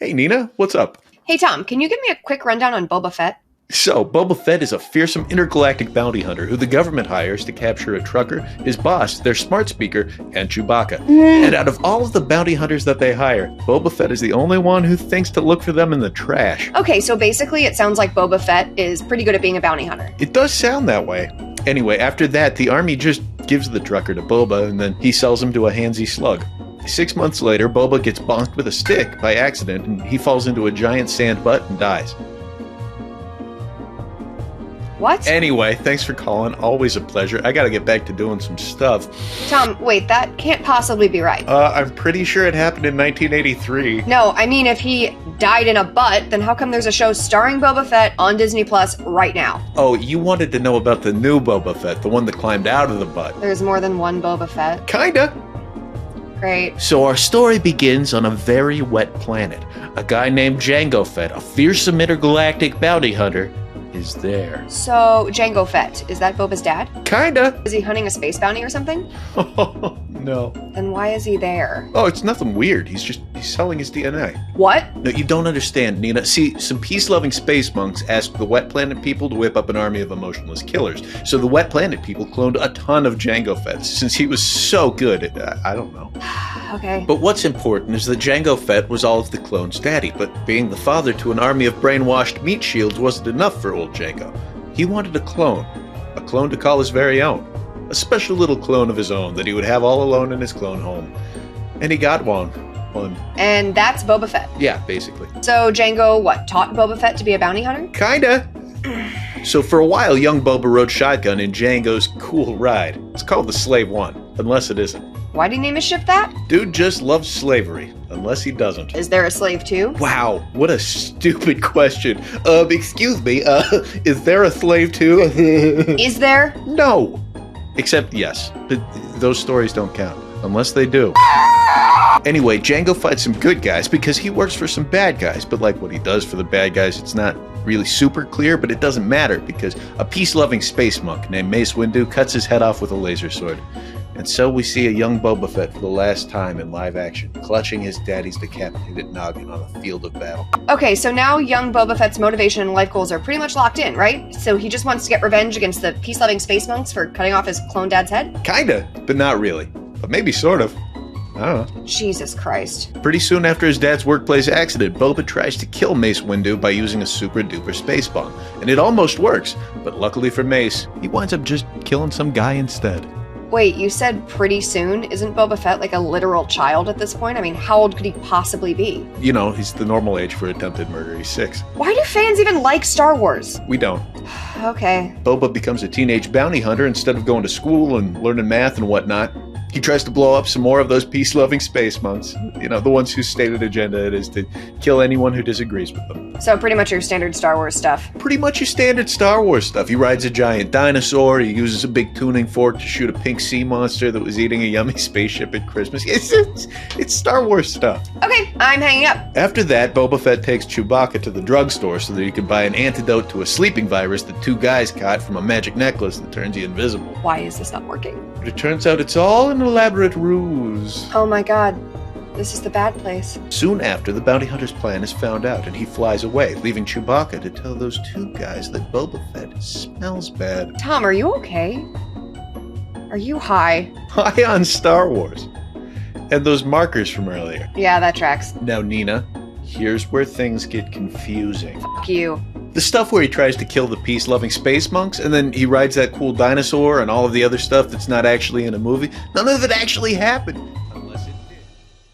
Hey, Nina, what's up? Hey, Tom, can you give me a quick rundown on Boba Fett? So, Boba Fett is a fearsome intergalactic bounty hunter who the government hires to capture a trucker, his boss, their smart speaker, and Chewbacca. And out of all of the bounty hunters that they hire, Boba Fett is the only one who thinks to look for them in the trash. Okay, so basically it sounds like Boba Fett is pretty good at being a bounty hunter. It does sound that way. Anyway, after that, the army just gives the trucker to Boba, and then he sells him to a handsy slug. 6 months later, Boba gets bonked with a stick by accident, and he falls into a giant sand butt and dies. What? Anyway, thanks for calling. Always a pleasure. I gotta get back to doing some stuff. Tom, wait, that can't possibly be right. I'm pretty sure it happened in 1983. No, I mean, if he died in a butt, then how come there's a show starring Boba Fett on Disney Plus right now? Oh, you wanted to know about the new Boba Fett, the one that climbed out of the butt. There's more than one Boba Fett. Kinda. Great. So our story begins on a very wet planet. A guy named Django Fett, a fearsome intergalactic bounty hunter, is there. So, Django Fett, is that Boba's dad? Kinda. Is he hunting a space bounty or something? No. Then why is he there? Oh, it's nothing weird. He's selling his DNA. What? No, you don't understand, Nina. See, some peace-loving space monks asked the Wet Planet people to whip up an army of emotionless killers. So the Wet Planet people cloned a ton of Django Fetts, since he was so good at, I don't know. Okay. But what's important is that Django Fett was all of the clones' daddy, but being the father to an army of brainwashed meat shields wasn't enough for old Django. He wanted a clone to call his very own. A special little clone of his own that he would have all alone in his clone home. And he got one. And that's Boba Fett. Yeah, basically. So Django, taught Boba Fett to be a bounty hunter? Kinda. So for a while, young Boba rode shotgun in Django's cool ride. It's called the Slave One, unless it isn't. Why did he name his ship that? Dude just loves slavery, unless he doesn't. Is there a slave too? Wow, what a stupid question. Excuse me, is there a slave too? Is there? No. Except yes, but those stories don't count, unless they do. Anyway, Django fights some good guys because he works for some bad guys, but like what he does for the bad guys, it's not really super clear, but it doesn't matter because a peace-loving space monk named Mace Windu cuts his head off with a laser sword. And so we see a young Boba Fett for the last time in live action, clutching his daddy's decapitated noggin on a field of battle. Okay, so now young Boba Fett's motivation and life goals are pretty much locked in, right? So he just wants to get revenge against the peace-loving space monks for cutting off his clone dad's head? Kinda, but not really. But maybe sort of. I don't know. Jesus Christ. Pretty soon after his dad's workplace accident, Boba tries to kill Mace Windu by using a super-duper space bomb. And it almost works, but luckily for Mace, he winds up just killing some guy instead. Wait, you said pretty soon? Isn't Boba Fett like a literal child at this point? I mean, how old could he possibly be? You know, he's the normal age for attempted murder. He's 6. Why do fans even like Star Wars? We don't. Okay. Boba becomes a teenage bounty hunter instead of going to school and learning math and whatnot. He tries to blow up some more of those peace-loving space monks. You know, the ones whose stated agenda it is to kill anyone who disagrees with them. So pretty much your standard Star Wars stuff. Pretty much your standard Star Wars stuff. He rides a giant dinosaur. He uses a big tuning fork to shoot a pink sea monster that was eating a yummy spaceship at Christmas. It's Star Wars stuff. Okay, I'm hanging up. After that, Boba Fett takes Chewbacca to the drugstore so that he can buy an antidote to a sleeping virus that 2 guys caught from a magic necklace that turns you invisible. Why is this not working? But it turns out it's all an elaborate ruse. Oh my god. This is the bad place. Soon after, the bounty hunter's plan is found out, and he flies away, leaving Chewbacca to tell those 2 guys that Boba Fett smells bad. Tom, are you okay? Are you high? High on Star Wars. And those markers from earlier. Yeah, that tracks. Now, Nina, here's where things get confusing. Fuck you. The stuff where he tries to kill the peace-loving space monks, and then he rides that cool dinosaur and all of the other stuff that's not actually in a movie, none of it actually happened. Unless